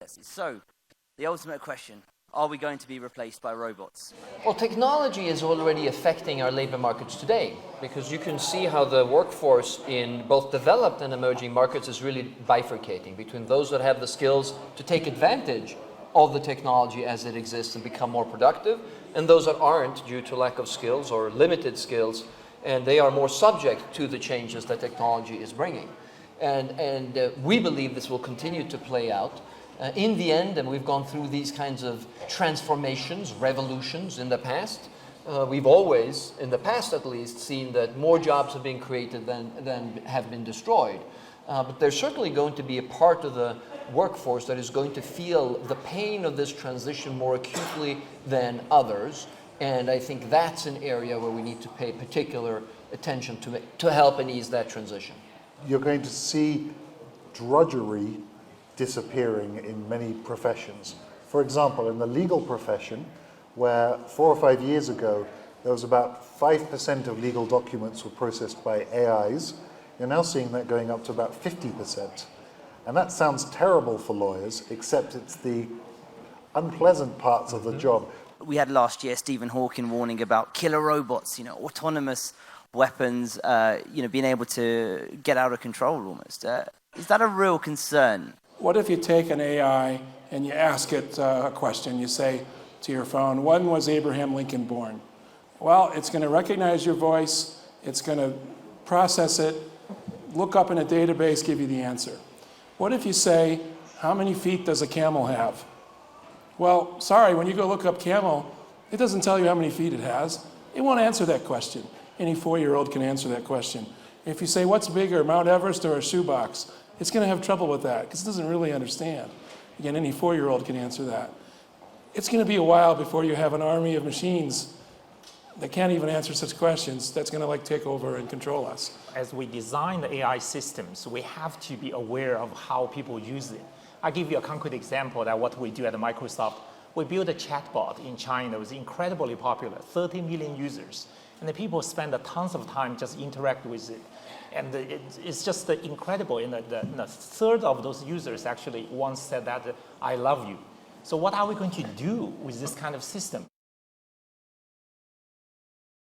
So, the ultimate question, are we going to be replaced by robots? Well, technology is already affecting our labor markets today, because you can see how the workforce in both developed and emerging markets is really bifurcating between those that have the skills to take advantage of the technology as it exists and become more productive, and those that aren't due to lack of skills or limited skills, and they are more subject to the changes that technology is bringing. And we believe this will continue to play out. In the end, and we've gone through these kinds of transformations, revolutions in the past, we've always, in the past at least, seen that more jobs have been created than have been destroyed. But there's certainly going to be a part of the workforce that is going to feel the pain of this transition more acutely than others. And I think that's an area where we need to pay particular attention to help and ease that transition. You're going to see drudgery disappearing in many professions. For example, in the legal profession, where 4 or 5 years ago there was about 5% of legal documents were processed by AIs, you're now seeing that going up to about 50%. And that sounds terrible for lawyers, except it's the unpleasant parts of the job. We had last year Stephen Hawking warning about killer robots, autonomous weapons, being able to get out of control almost. Is that a real concern? What if you take an AI and you ask it a question? You say to your phone, when was Abraham Lincoln born? Well, it's going to recognize your voice, it's going to process it, look up in a database, give you the answer. What if you say, how many feet does a camel have? Well, sorry, when you go look up camel, it doesn't tell you how many feet it has. It won't answer that question. Any 4-year-old can answer that question. If you say, what's bigger, Mount Everest or a shoebox? It's going to have trouble with that because it doesn't really understand. Again, any 4-year-old can answer that. It's going to be a while before you have an army of machines that can't even answer such questions that's going to take over and control us. As we design the AI systems, we have to be aware of how people use it. I'll give you a concrete example that what we do at Microsoft. We built a chatbot in China. It was incredibly popular, 30 million users. And the people spend tons of time just interact with it. And it's just incredible. And the third of those users actually once said that, I love you. So what are we going to do with this kind of system?